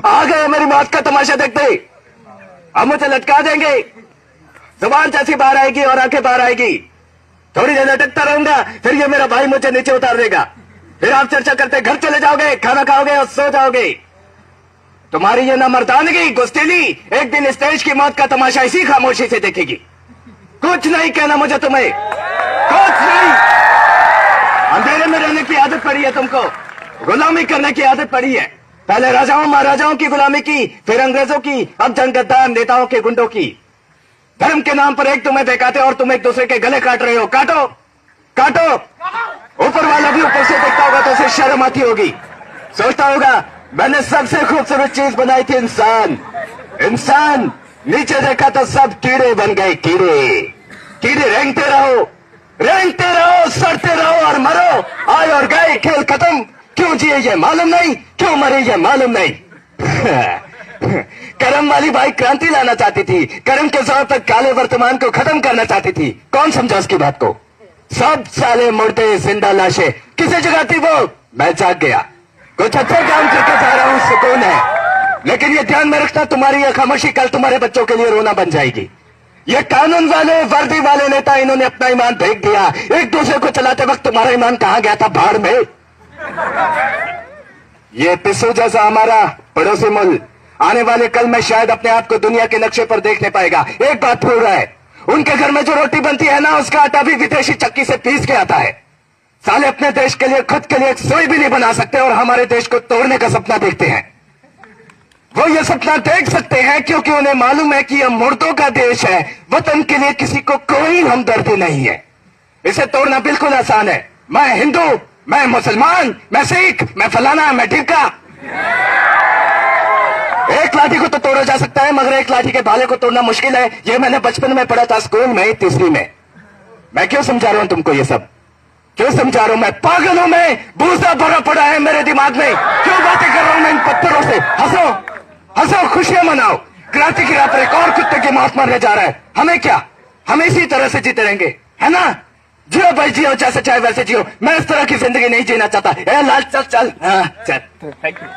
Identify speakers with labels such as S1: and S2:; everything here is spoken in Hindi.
S1: आ गए मेरी मौत का तमाशा देखते। अब मुझे लटका देंगे, जुबान जैसी बाहर आएगी और आंखें बाहर आएगी। थोड़ी देर लटकता रहूंगा, फिर ये मेरा भाई मुझे नीचे उतार देगा। फिर आप चर्चा करते घर चले जाओगे, खाना खाओगे और सो जाओगे। तुम्हारी ये नामर्दानगी, गुस्तीली एक दिन स्टेज की मौत का तमाशा इसी खामोशी से देखेगी। कुछ नहीं कहना मुझे तुम्हें, कुछ नहीं। अंधेरे में रहने की आदत पड़ी है तुमको, गुलामी करने की आदत पड़ी है। पहले राजाओं महाराजाओं की गुलामी की, फिर अंग्रेजों की, अब जंगद्दार नेताओं के गुंडों की। धर्म के नाम पर एक तुम्हें बहकाते और तुम एक दूसरे के गले काट रहे हो। काटो काटो। ऊपर वाला भी ऊपर से देखता होगा तो उसे शर्म आती होगी। सोचता होगा मैंने सबसे खूबसूरत चीज बनाई थी, इंसान। इंसान नीचे देखा तो सब कीड़े बन गए। कीड़े कीड़े रेंगते रहो, सड़ते रहो और मरो। आए और गए, खेल खत्म। क्यों जिए ये मालूम नहीं, क्यों मरे ये मालूम नहीं। करम वाली बाई क्रांति लाना चाहती थी, करम के जोर पर काले वर्तमान को खत्म करना चाहती थी। कौन समझा उसकी बात को? सब साले मुर्दे जिंदा लाशें। किसे जगाती वो? मैं जाग गया, कुछ अच्छा काम करके जा रहा हूं, सुकून है। लेकिन ये ध्यान में रखना, तुम्हारी ये खामोशी कल तुम्हारे बच्चों के लिए रोना बन जाएगी। ये कानून वाले वर्दी वाले नेता, इन्होंने अपना ईमान फेंक दिया। एक दूसरे को चलाते वक्त तुम्हारा ईमान कहां गया था? भाड़ में। ये पिस्सू जैसा हमारा पड़ोसी मुल्क आने वाले कल में शायद अपने आप को दुनिया के नक्शे पर देख नहीं पाएगा। एक बात भूल रहा है, उनके घर में जो रोटी बनती है ना, उसका आटा भी विदेशी चक्की से पीस के आता है। साले अपने देश के लिए, खुद के लिए एक सोई भी नहीं बना सकते और हमारे देश को तोड़ने का सपना देखते हैं। वो ये सपना देख सकते हैं क्योंकि उन्हें मालूम है कि यह मुर्दों का देश है। वतन के लिए किसी को कोई हमदर्दी नहीं है। इसे तोड़ना बिल्कुल आसान है। मैं हिंदू, मैं मुसलमान, मैं सिख, मैं फलाना, मैं ढिमका। एक लाठी को तो तोड़ा जा सकता है, मगर एक लाठी के भाले को तोड़ना मुश्किल है। ये मैंने बचपन में पढ़ा था, स्कूल में, तीसरी में। मैं क्यों समझा रहा हूं तुमको ये सब? क्यों समझा रहा हूं? मैं पागल हूं, मैं भूसा भरा पड़ा है मेरे दिमाग में। क्यों बातें कर रहा हूं मैं इन पत्थरों से? हंसो हंसो, खुशियां मनाओ। क्रांति की राह पर एक और कुत्ते की मौत मरने जा रहा है। हमें क्या, हम इसी तरह से जीते रहेंगे, है ना? जियो भाई जियो, जैसे चाहे वैसे जियो। मैं इस तरह की जिंदगी नहीं जीना चाहता। लाल चल चल, हाँ चल। Thank you.